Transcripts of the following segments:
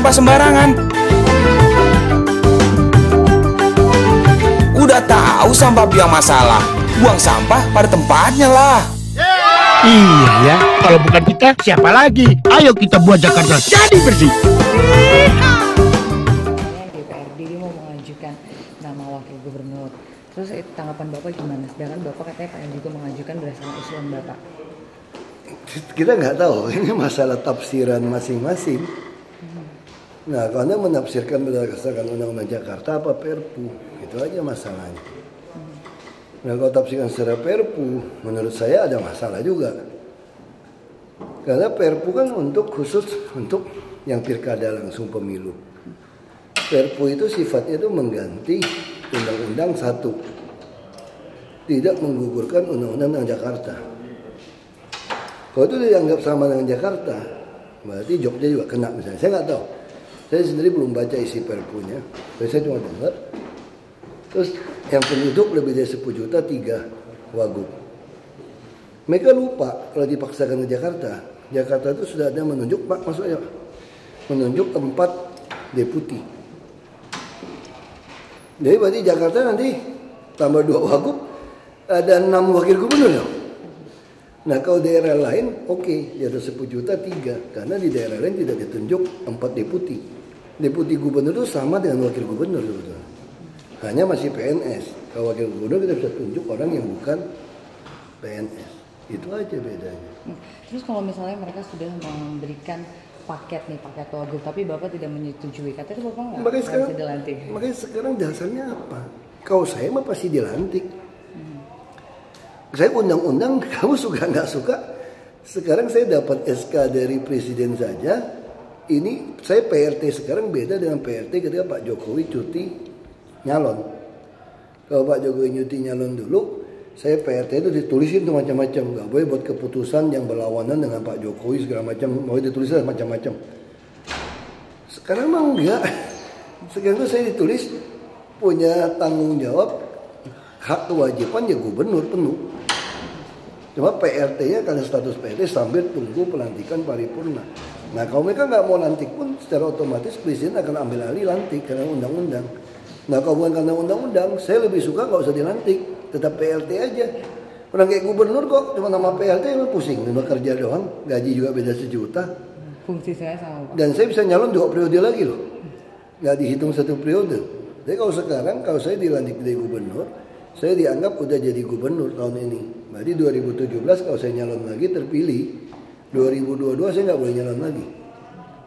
sampah sembarangan. Udah tahu sampah biang masalah, buang sampah pada tempatnya lah. Iya ya, kalau bukan kita siapa lagi? Ayo kita buat Jakarta jadi bersih. DPRD dia mau mengajukan nama wakil gubernur. Terus tanggapan Bapak gimana? Sedangkan Bapak katanya pengen juga mengajukan berdasarkan usulan Bapak. Kita nggak tahu, ini masalah tafsiran masing-masing. Nah, kalau Anda menafsirkan berdasarkan Undang-Undang Jakarta apa Perpu, itu aja masalahnya. Nah, kalau tafsirkan secara Perpu, menurut saya ada masalah juga. Karena Perpu kan khusus untuk yang pilkada langsung pemilu. Perpu itu sifatnya itu mengganti Undang-Undang 1, tidak menggugurkan Undang-Undang Jakarta. Kalau itu dianggap sama dengan Jakarta, berarti Jogja juga kena misalnya. Saya nggak tahu. Saya sendiri belum baca isi Perpunya, tapi saya cuma dengar. Terus yang penduduk lebih dari 10 juta 3 wagub. Mereka lupa kalau dipaksakan ke Jakarta. Jakarta itu sudah ada menunjuk, Pak, maksudnya menunjuk 4 deputi. Jadi berarti Jakarta nanti tambah 2 wagub, ada 6 wakil gubernur ya. Nah, kalau daerah lain, oke, di atas 10 juta 3. Karena di daerah lain tidak ditunjuk 4 deputi. Deputi gubernur itu sama dengan wakil gubernur sebetulnya. Hanya masih PNS. Kalau wakil gubernur kita bisa tunjuk orang yang bukan PNS. Itu aja bedanya. Terus kalau misalnya mereka sudah memberikan paket wagub, tapi Bapak tidak menyetujui, katanya Bapak nggak bisa dilantik. Makanya sekarang dasarnya apa? Kalau saya mah pasti dilantik. Saya undang-undang, kamu suka nggak suka. Sekarang saya dapat SK dari presiden saja. Ini saya PRT sekarang beda dengan PRT ketika Pak Jokowi cuti nyalon. Kalau Pak Jokowi cuti nyalon dulu, saya PRT itu ditulisin tuh macam-macam. Nggak boleh buat keputusan yang berlawanan dengan Pak Jokowi segala macam. Mau ditulisnya macam-macam. Sekarang mah enggak. Sekarang tuh saya ditulis punya tanggung jawab, hak kewajiban ya gubernur penuh. Cuma PRT-nya karena status PRT sambil tunggu pelantikan paripurna. Nah, kalau mereka nggak mau lantik pun secara otomatis presiden akan ambil alih lantik karena undang-undang. Nah, kalau bukan karena undang-undang, saya lebih suka nggak usah dilantik, tetap PLT aja. Orang kayak gubernur kok cuma nama PLT emang pusing, cuma kerja doang, gaji juga beda 1 juta. Fungsi saya sama Pak. Dan saya bisa nyalon 2 periode lagi loh, nggak dihitung 1 periode. Jadi kalau sekarang kalau saya dilantik jadi gubernur, saya dianggap udah jadi gubernur tahun ini. Berarti 2017 kalau saya nyalon lagi terpilih, 2022 saya nggak boleh nyalon lagi.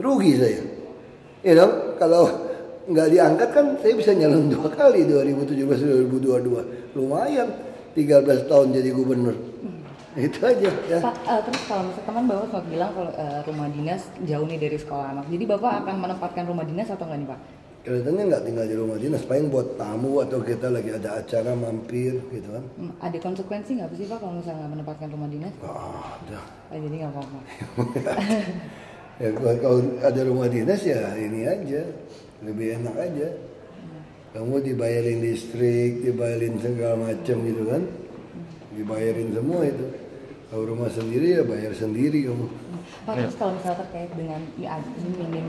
Rugi saya. Ya dong, kalau nggak diangkat kan saya bisa nyalon 2 kali, 2017-2022. Lumayan, 13 tahun jadi gubernur. Itu aja ya. Pak, terus kalau misalnya teman Bapak sempat bilang kalau rumah dinas jauh nih dari sekolah anak. Jadi Bapak akan menempatkan rumah dinas atau enggak nih Pak? Kelihatannya nggak tinggal di rumah dinas, paling buat tamu atau kita lagi ada acara mampir gitu kan. Ada konsekuensi nggak sih Pak kalau misalnya nggak menempatkan rumah dinas? Ada. Jadi nggak apa-apa. Ya kalau ada rumah dinas ya ini aja, lebih enak aja. Kamu dibayarin listrik, dibayarin segala macam gitu kan, dibayarin semua itu. Kalau rumah sendiri ya bayar sendiri kamu. Pak, terus kalau misalnya terkait dengan ya, minim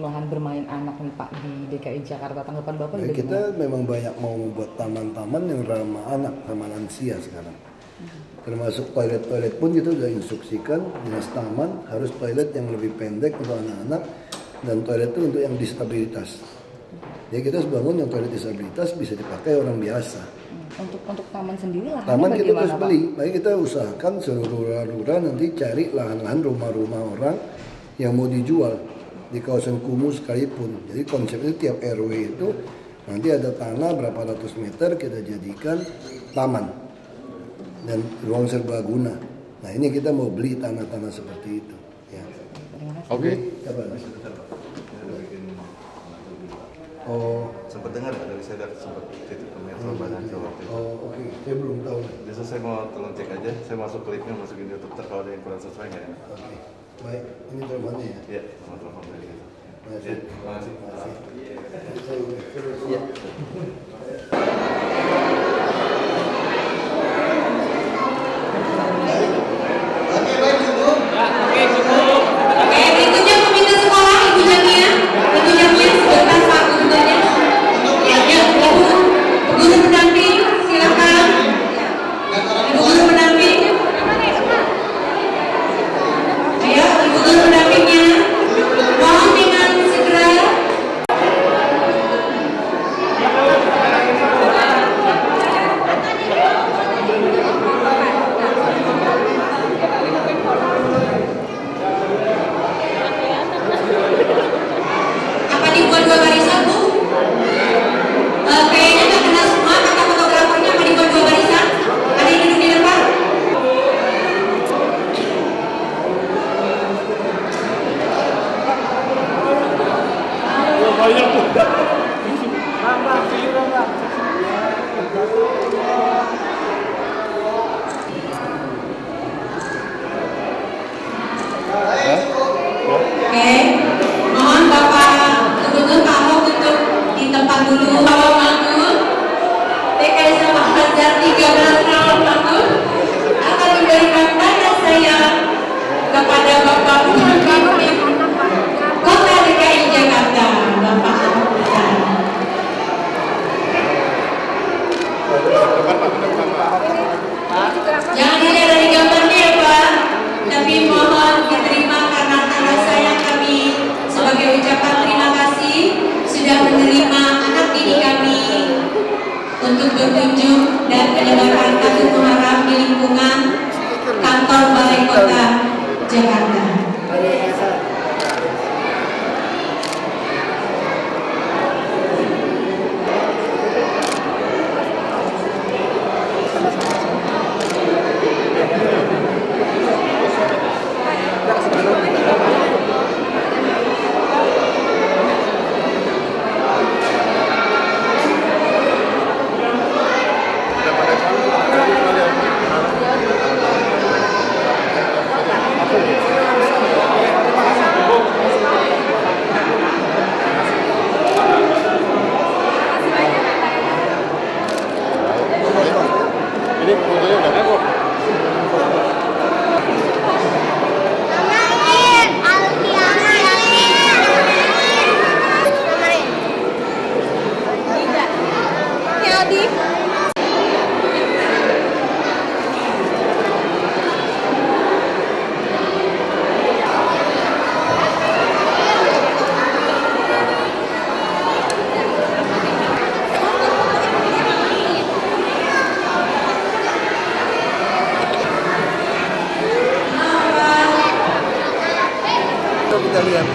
lahan bermain anak nih Pak di DKI Jakarta, tanggapan Bapak? Ya, kita memang banyak mau buat taman-taman yang ramah anak, ramah lansia sekarang. Termasuk toilet-toilet pun kita sudah instruksikan dinas taman harus toilet yang lebih pendek untuk anak-anak dan toilet itu untuk yang disabilitas. Jadi kita harus bangun yang toilet disabilitas bisa dipakai orang biasa. Untuk taman sendiri lah. Taman kita terus beli, makanya kita usahakan seluruh lurah nanti cari lahan-lahan rumah-rumah orang yang mau dijual di kawasan kumuh sekalipun. Jadi konsepnya tiap RW itu nanti ada tanah berapa ratus meter kita jadikan taman dan ruang serbaguna. Nah ini kita mau beli tanah-tanah seperti itu. Ya. Oke. Oh, sempat dengar dari saya sempat titik ke Metro Badan Jawa waktu itu. Oh, oke. Saya belum tahu. Biasa saya mau tolong cek aja, saya masuk klipnya, masukin YouTube, kalau ada yang kurang sesuai nggak ya? Oke. Baik, ini teleponnya ya? Iya, sama telepon dari itu. Terima kasih. Iya. Oke, berikutnya pemimpin sekolah Ibu Jaki Penyelenggaraan Kampung Muharram di lingkungan kantor Balai Kota Jakarta. Kita lihat.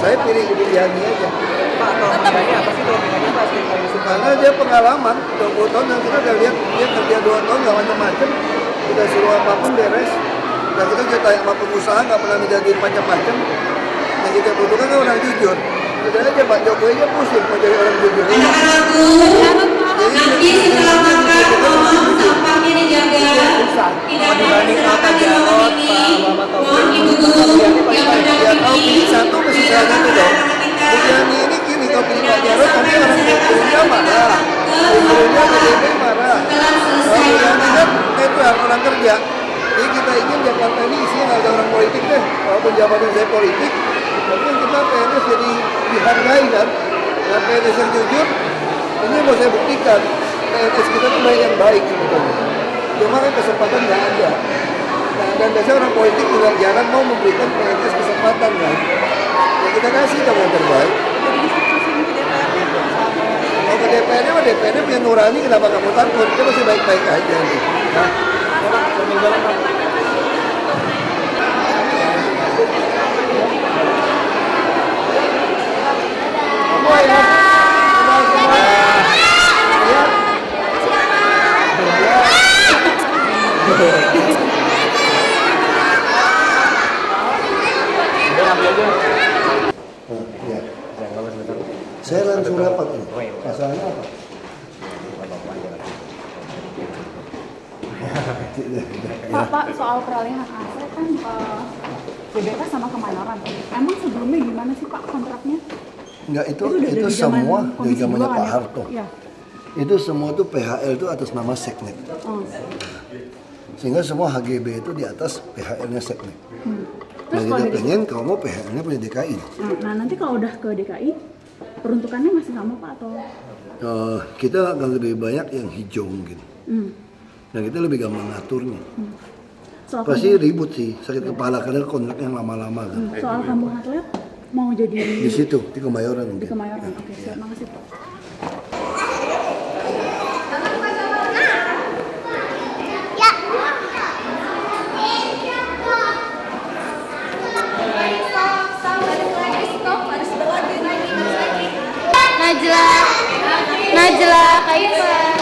Saya pilih Yani aja. Karena dia pengalaman 20 tahun dan kita udah lihat dia kerja 2 tahun nggak macam-macam, kita suruh apapun beres. Dan kita cerita sama pengusaha nggak pernah menjadiin macam-macam. Yang kita butuhkan kan orang jujur. Udah aja Pak Jokowi aja pusing mau jadi orang jujur. Nanti setelah makan mohon sampahnya dijaga, tidak ada kesalahan di ruang ini. Mohon ibu guru yang mendampingi satu mesti saya ganti dong. Yani ini gini, kalau pilih Pak Jarod nanti orang gurunya marah, gurunya KDP marah. Kalau yang kan netral orang kerja. Jadi kita ingin Jakarta ini isinya nggak ada orang politik deh. Walaupun jabatan saya politik, tapi kita PNS jadi dihargai kan. Dan PNS yang jujur, ini mau saya buktikan. PNS kita tuh banyak yang baik sebetulnya. Cuma kan kesempatan nggak ada. Nah, dan biasanya orang politik juga jarang mau memberikan PNS kesempatan kan. Ya kita kasih dong yang terbaik. Kalau ke DPR-nya mah DPR-nya punya nurani, kenapa kamu takut? Kita masih baik-baik aja nih. Nah, saya langsung rapat ini. Masalahnya apa? Pak, soal peralihan aset kan GBK sama Kemayoran. Emang sebelumnya gimana sih Pak kontraknya? Enggak, itu semua dari zamannya Pak Harto. Ya. Itu semua tuh PHL itu atas nama Seknek. Sehingga semua HGB itu di atas PHL-nya Seknek. Nah, kita pengen kalau mau PHL-nya punya DKI. Nah, nanti kalau udah ke DKI, peruntukannya masih sama Pak atau? Kita akan lebih banyak yang hijau mungkin. Nah, kita lebih gampang ngaturnya. Pasti ribut sih, sakit kepala karena kontrak yang lama-lama kan. Soal kampung atlet mau jadi di situ, di Kemayoran mungkin. Di Kemayoran, oke. Siap, makasih Pak. Najla Kaifa.